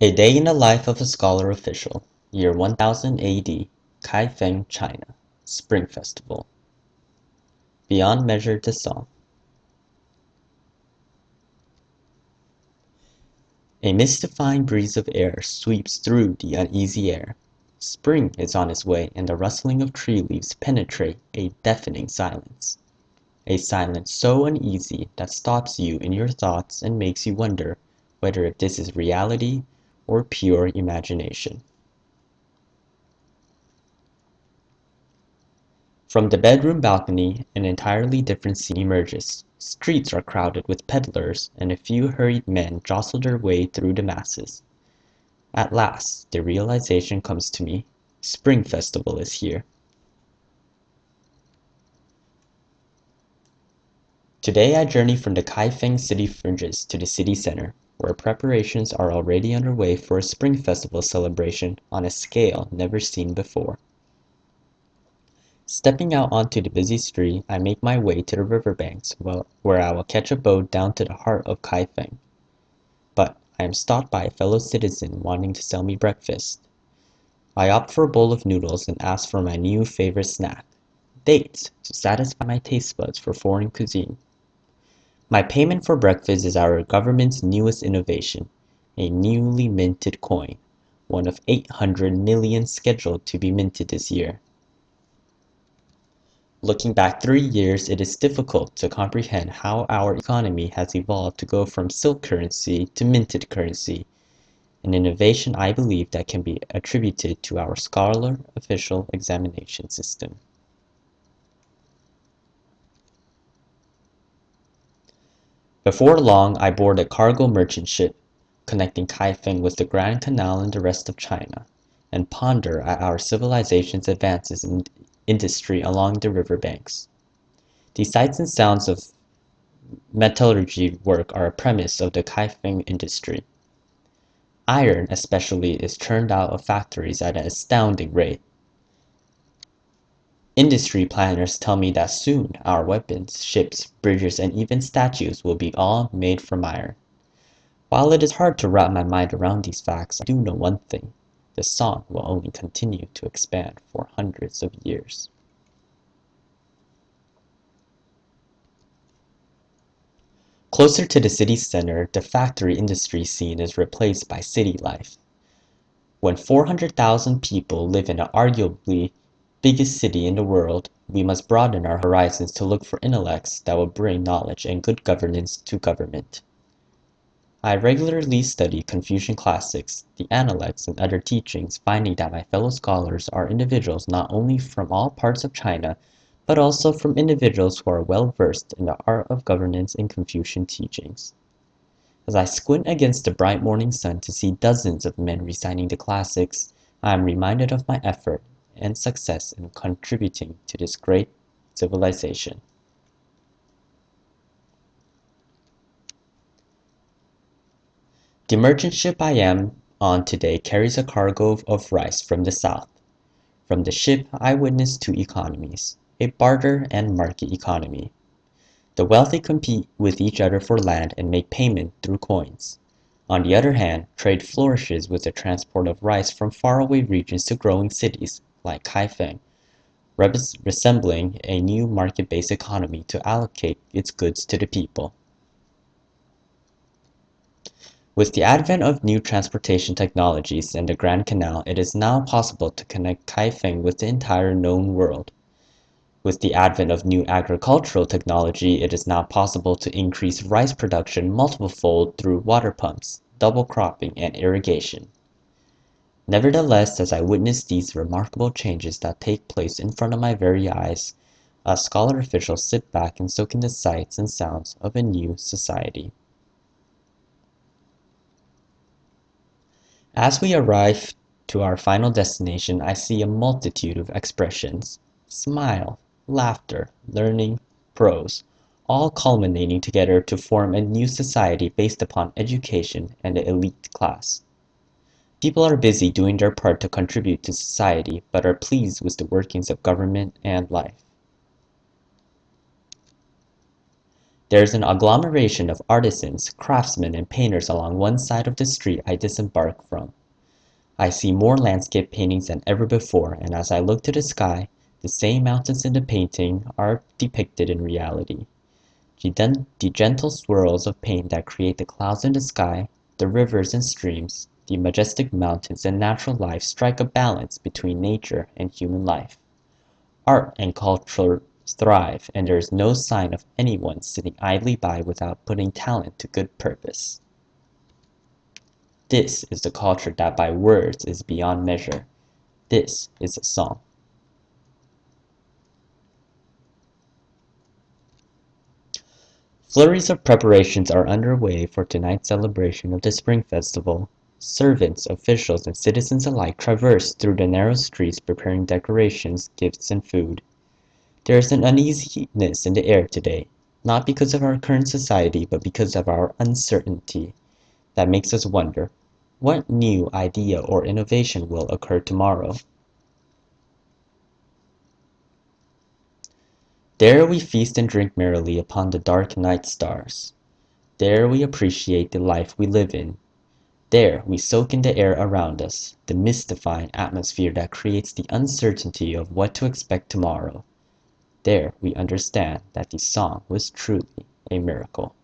A Day in the Life of a Scholar Official, year 1000 AD, Kaifeng, China, Spring Festival. Beyond Measure to Song. A mystifying breeze of air sweeps through the uneasy air. Spring is on its way, and the rustling of tree leaves penetrate a deafening silence. A silence so uneasy that stops you in your thoughts and makes you wonder whether if this is reality or pure imagination. From the bedroom balcony, an entirely different scene emerges. Streets are crowded with peddlers, and a few hurried men jostle their way through the masses. At last, the realization comes to me. Spring Festival is here. Today I journey from the Kaifeng city fringes to the city center, where preparations are already underway for a Spring Festival celebration on a scale never seen before. Stepping out onto the busy street, I make my way to the riverbanks, where I will catch a boat down to the heart of Kaifeng. But I am stopped by a fellow citizen wanting to sell me breakfast. I opt for a bowl of noodles and ask for my new favorite snack, dates, to satisfy my taste buds for foreign cuisine. My payment for breakfast is our government's newest innovation, a newly minted coin, one of 800 million scheduled to be minted this year. Looking back 3 years, it is difficult to comprehend how our economy has evolved to go from silk currency to minted currency, an innovation I believe that can be attributed to our scholar official examination system. Before long, I board a cargo merchant ship, connecting Kaifeng with the Grand Canal and the rest of China, and ponder at our civilization's advances in industry along the river banks. The sights and sounds of metallurgy work are a premise of the Kaifeng industry. Iron, especially, is churned out of factories at an astounding rate. Industry planners tell me that soon our weapons, ships, bridges, and even statues will be all made from iron. While it is hard to wrap my mind around these facts, I do know one thing. The song will only continue to expand for hundreds of years. Closer to the city center, the factory industry scene is replaced by city life. When 400,000 people live in the arguably biggest city in the world, we must broaden our horizons to look for intellects that will bring knowledge and good governance to government. I regularly study Confucian classics, the Analects, and other teachings, finding that my fellow scholars are individuals not only from all parts of China, but also from individuals who are well versed in the art of governance and Confucian teachings. As I squint against the bright morning sun to see dozens of men reciting the classics, I am reminded of my effort and success in contributing to this great civilization. The merchant ship I am on today carries a cargo of rice from the south. From the ship I witness two economies, a barter and market economy. The wealthy compete with each other for land and make payment through coins. On the other hand, trade flourishes with the transport of rice from faraway regions to growing cities, like Kaifeng, resembling a new market-based economy to allocate its goods to the people. With the advent of new transportation technologies and the Grand Canal, it is now possible to connect Kaifeng with the entire known world. With the advent of new agricultural technology, it is now possible to increase rice production multiple-fold through water pumps, double cropping, and irrigation. Nevertheless, as I witness these remarkable changes that take place in front of my very eyes, us scholar officials sit back and soak in the sights and sounds of a new society. As we arrive to our final destination, I see a multitude of expressions: smile, laughter, learning, prose, all culminating together to form a new society based upon education and the elite class. People are busy doing their part to contribute to society, but are pleased with the workings of government and life. There's an agglomeration of artisans, craftsmen, and painters along one side of the street I disembark from. I see more landscape paintings than ever before, and as I look to the sky, the same mountains in the painting are depicted in reality. The gentle swirls of paint that create the clouds in the sky, the rivers and streams, the majestic mountains and natural life strike a balance between nature and human life. Art and culture thrive, and there is no sign of anyone sitting idly by without putting talent to good purpose. This is the culture that by words is beyond measure. This is a song. Flurries of preparations are underway for tonight's celebration of the Spring Festival. Servants, officials, and citizens alike traverse through the narrow streets preparing decorations, gifts, and food. There is an uneasiness in the air today, not because of our current society, but because of our uncertainty, that makes us wonder, what new idea or innovation will occur tomorrow? There we feast and drink merrily upon the dark night stars. There we appreciate the life we live in. There we soak in the air around us, the mystifying atmosphere that creates the uncertainty of what to expect tomorrow. There we understand that the song was truly a miracle.